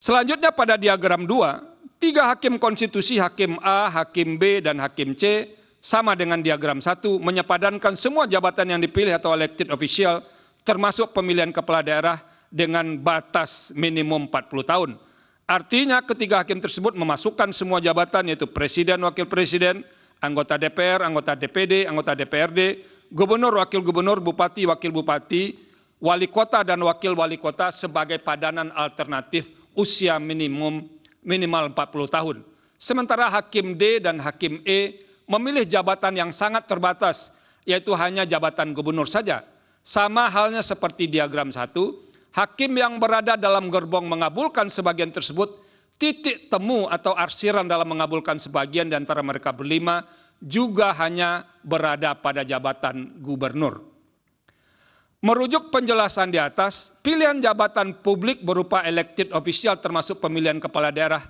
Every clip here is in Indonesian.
Selanjutnya pada diagram 2, 3 hakim konstitusi, hakim A, hakim B, dan hakim C, sama dengan diagram 1, menyepadankan semua jabatan yang dipilih atau elected official, termasuk pemilihan kepala daerah dengan batas minimum 40 tahun. Artinya ketiga hakim tersebut memasukkan semua jabatan yaitu presiden, wakil presiden, anggota DPR, anggota DPD, anggota DPRD, gubernur, wakil gubernur, bupati, wakil bupati, wali kota dan wakil wali kota sebagai padanan alternatif usia minimal 40 tahun. Sementara hakim D dan hakim E memilih jabatan yang sangat terbatas, yaitu hanya jabatan gubernur saja. Sama halnya seperti diagram 1, hakim yang berada dalam gerbong mengabulkan sebagian tersebut, titik temu atau arsiran dalam mengabulkan sebagian di antara mereka berlima juga hanya berada pada jabatan gubernur. Merujuk penjelasan di atas, pilihan jabatan publik berupa elected official termasuk pemilihan kepala daerah,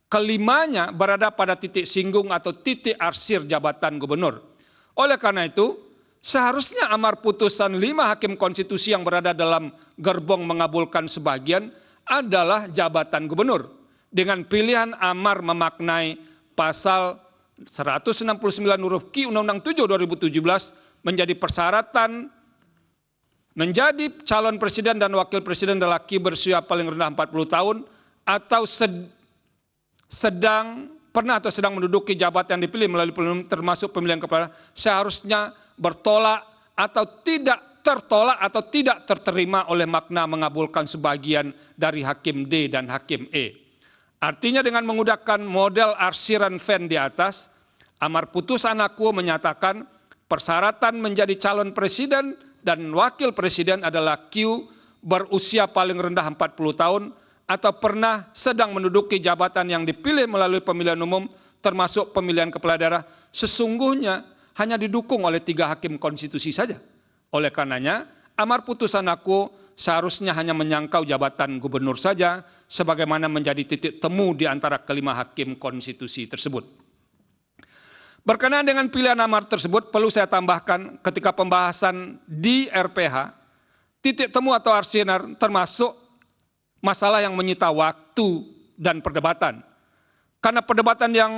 kelimanya berada pada titik singgung atau titik arsir jabatan gubernur. Oleh karena itu, seharusnya amar putusan 5 hakim konstitusi yang berada dalam gerbong mengabulkan sebagian adalah jabatan gubernur. Dengan pilihan amar memaknai pasal 169 huruf Q Undang-Undang 7 2017 menjadi persyaratan menjadi calon presiden dan wakil presiden lelaki berusia paling rendah 40 tahun atau sedang menduduki jabatan yang dipilih melalui pemilu termasuk pemilihan kepala seharusnya bertolak atau tidak tertolak atau tidak terterima oleh makna mengabulkan sebagian dari hakim D dan hakim E. Artinya dengan menggunakan model arsiran Venn di atas, amar putusan aku menyatakan persyaratan menjadi calon presiden dan wakil presiden adalah Q berusia paling rendah 40 tahun atau pernah sedang menduduki jabatan yang dipilih melalui pemilihan umum termasuk pemilihan kepala daerah sesungguhnya hanya didukung oleh 3 hakim konstitusi saja. Oleh karenanya, amar putusan aku seharusnya hanya menyangkau jabatan gubernur saja sebagaimana menjadi titik temu di antara kelima hakim konstitusi tersebut. Berkenaan dengan pilihan amar tersebut, perlu saya tambahkan ketika pembahasan di RPH, titik temu atau arsiran termasuk masalah yang menyita waktu dan perdebatan. Karena perdebatan yang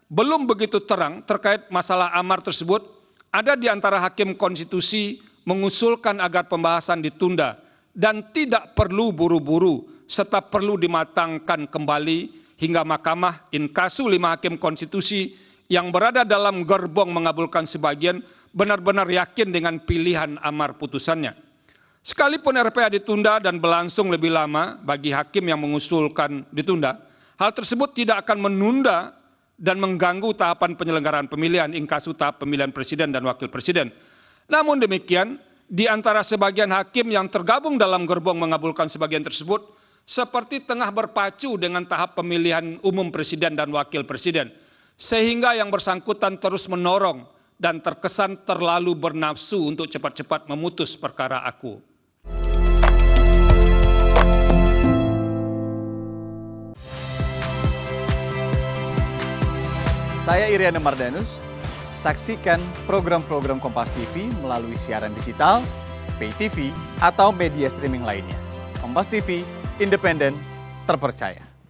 belum begitu terang terkait masalah amar tersebut, ada di antara hakim konstitusi mengusulkan agar pembahasan ditunda dan tidak perlu buru-buru serta perlu dimatangkan kembali hingga Mahkamah inkasu 5 hakim konstitusi yang berada dalam gerbong mengabulkan sebagian benar-benar yakin dengan pilihan amar putusannya. Sekalipun RPH ditunda dan berlangsung lebih lama bagi hakim yang mengusulkan ditunda, hal tersebut tidak akan menunda dan mengganggu tahapan penyelenggaraan pemilihan inkasu tahap pemilihan presiden dan wakil presiden. Namun demikian, di antara sebagian hakim yang tergabung dalam gerbong mengabulkan sebagian tersebut, seperti tengah berpacu dengan tahap pemilihan umum presiden dan wakil presiden, sehingga yang bersangkutan terus menorong dan terkesan terlalu bernafsu untuk cepat-cepat memutus perkara aku. Saya Iriana Mardanus, saksikan program-program Kompas TV melalui siaran digital, pay TV, atau media streaming lainnya. Kompas TV, independen, terpercaya.